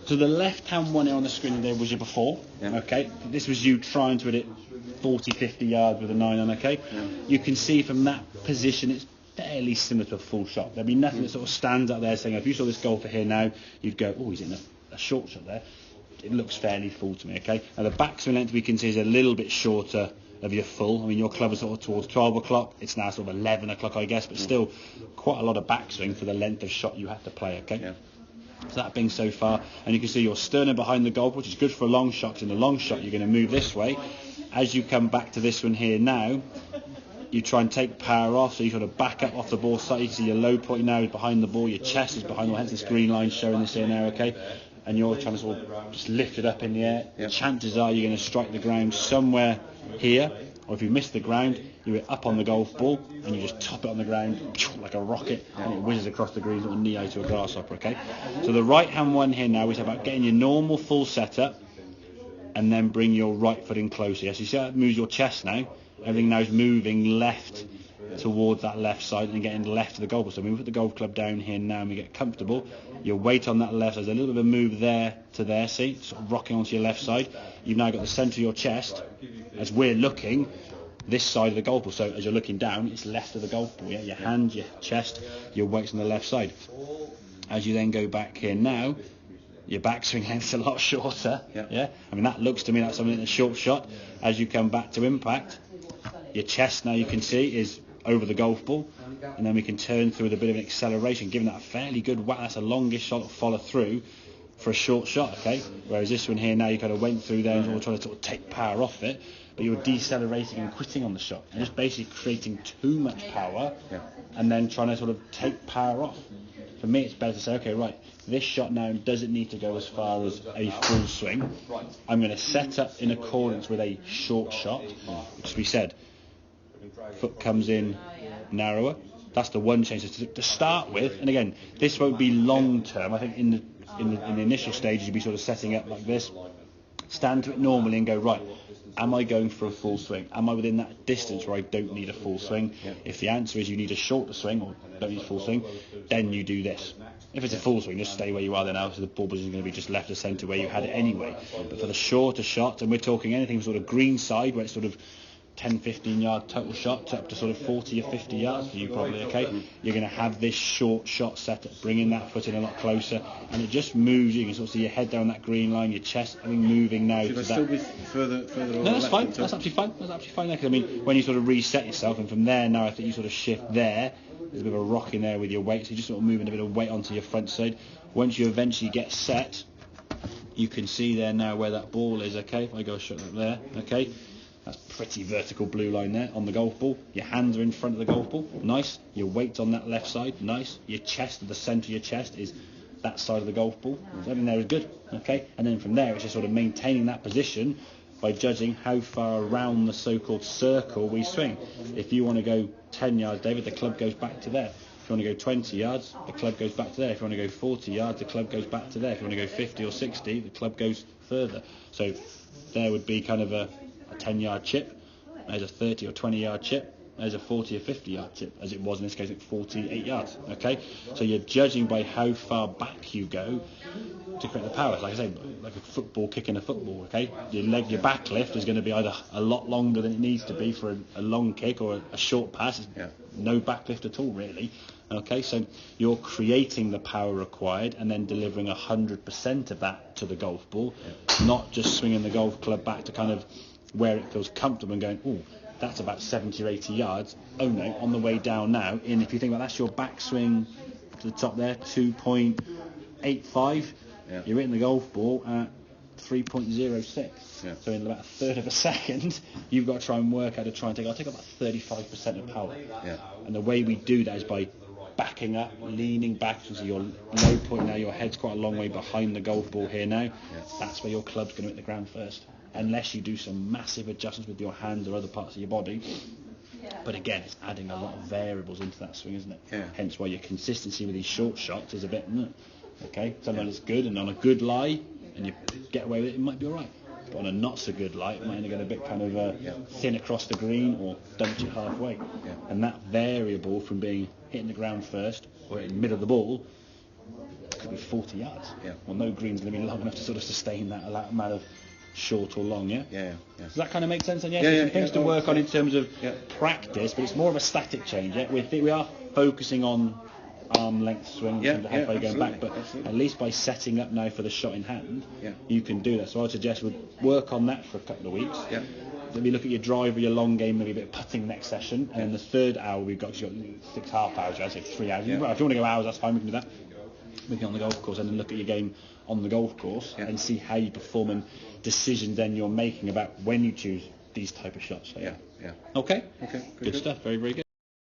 So the left-hand one on the screen there was your before, okay? This was you trying to hit it 40, 50 yards with a 9 on, okay? You can see from that position it's fairly similar to a full shot. There'd be nothing that sort of stands out there saying, if you saw this golfer here now, you'd go, oh, he's in a short shot there. It looks fairly full to me, okay? Now the backswing length we can see is a little bit shorter of your full. I mean, your club was sort of towards 12 o'clock. It's now sort of 11 o'clock, I guess, but still quite a lot of backswing for the length of shot you have to play, okay? Yeah. So that being so far, and you can see your sternum behind the golf, which is good for a long shot, 'cause in a long shot you're going to move this way. As you come back to this one here now, you try and take power off, so you sort of back up off the ball side. You can see your low point now is behind the ball, your chest is behind the ball, hence this green line showing this here now, okay? And you're trying to sort of just lift it up in the air. Yeah. Chances are you're going to strike the ground somewhere here, or if you miss the ground, you're up on the golf ball and you just top it on the ground like a rocket, and it whizzes across the green, sort of knee-high to a grasshopper, okay? So the right-hand one here now is about getting your normal full setup and then bring your right foot in closer. Yes, you see how it moves your chest now? Everything now is moving left towards that left side and getting left to the golf ball. So we put the golf club down here now and we get comfortable. Your weight on that left side, there's a little bit of a move there to there, see? Sort of rocking onto your left side. You've now got the centre of your chest, as we're looking, this side of the golf ball. So as you're looking down, it's left of the golf ball, yeah? Your hand, your chest, your weight's on the left side. As you then go back here now, your backswing length's a lot shorter, yeah? I mean, that looks to me like something in a short shot. As you come back to impact, your chest now you can see is over the golf ball, and then we can turn through with a bit of an acceleration, giving that a fairly good whack. That's a longish shot to follow through for a short shot, okay? Whereas this one here now, you kind of went through there and all trying to sort of take power off it, but you're decelerating and quitting on the shot, and just basically creating too much power, and then trying to sort of take power off. For me, it's better to say, okay, right, this shot now doesn't need to go as far as a full swing. I'm going to set up in accordance with a short shot, which we said, foot comes in narrower. That's the one change to start with. And again, this won't be long term. I think in the initial stages, you'll be sort of setting up like this. Stand to it normally and go, right, am I going for a full swing? Am I within that distance where I don't need a full swing? If the answer is you need a shorter swing or don't need a full swing, then you do this. If it's a full swing, just stay where you are then out, so the ball position is going to be just left of centre where you had it anyway. But for the shorter shot, and we're talking anything sort of green side where it's sort of 10, 15 yard total shot up to sort of 40 or 50 yards for you probably, okay? You're going to have this short shot set up, bringing that foot in a lot closer, and it just moves. You can sort of see your head down that green line, your chest, I mean, moving now. Should I still be further No, that's fine. That's absolutely fine. That's absolutely fine. Because I mean, when you sort of reset yourself, and from there now, I think you sort of shift there. There's a bit of a rock in there with your weight, so you're just sort of moving a bit of weight onto your front side. Once you eventually get set, you can see there now where that ball is, okay? If I go straight up there, okay? That's pretty vertical blue line there on the golf ball. Your hands are in front of the golf ball, nice. Your weight's on that left side, nice. Your chest, the centre of your chest is that side of the golf ball. So everything there is good, okay? And then from there, it's just sort of maintaining that position by judging how far around the so-called circle we swing. If you want to go 10 yards, David, the club goes back to there. If you want to go 20 yards, the club goes back to there. If you want to go 40 yards, the club goes back to there. If you want to go 50 or 60, the club goes further. So there would be kind of a 10-yard chip, there's a 30 or 20-yard chip, there's a 40 or 50-yard chip, as it was in this case at 48 yards, okay? So you're judging by how far back you go to create the power. Like I say, like a football kicking a football, okay? Your back lift is going to be either a lot longer than it needs to be for a long kick or a short pass. No back lift at all, really. Okay, so you're creating the power required and then delivering 100% of that to the golf ball, not just swinging the golf club back to kind of where it feels comfortable and going, oh, that's about 70 or 80 yards. Oh no, on the way down now, and if you think about that's your backswing to the top there, 2.85, you're hitting the golf ball at 3.06. So in about a third of a second, you've got to try and work out to try and take about 35% of power. And the way we do that is by backing up, leaning back, so your low point now, your head's quite a long way behind the golf ball here now. That's where your club's going to hit the ground first, unless you do some massive adjustments with your hands or other parts of your body. But again, it's adding a lot of variables into that swing, isn't it? Hence why your consistency with these short shots is a bit, okay? Sometimes it's good, and on a good lie, and you get away with it, it might be all right. But on a not so good lie, it might get a bit kind of thin across the green or dump you halfway. And that variable from being hitting the ground first or in the middle of the ball could be 40 yards. Yeah. Well, no green's going to be long enough to sort of sustain that amount of short or long, yeah? Yeah. Does that kind of make sense? And Yeah, some things to work on in terms of Yeah. practice, but it's more of a static change. Yeah? We are focusing on arm length swings and halfway going back, but at least by setting up now for the shot in hand, you can do that. So I'd suggest we'd work on that for a couple of weeks. Yeah. Maybe look at your driver, your long game, maybe a bit of putting next session, and then the third hour we've got 6.5 hours. I'd say 3 hours. Yeah. If you want to go hours, that's fine. We can do that. We can on the golf course, and then look at your game on the golf course and see how you perform and decisions then you're making about when you choose these type of shots. So, Yeah. Okay. Okay. Good stuff. Very, very good.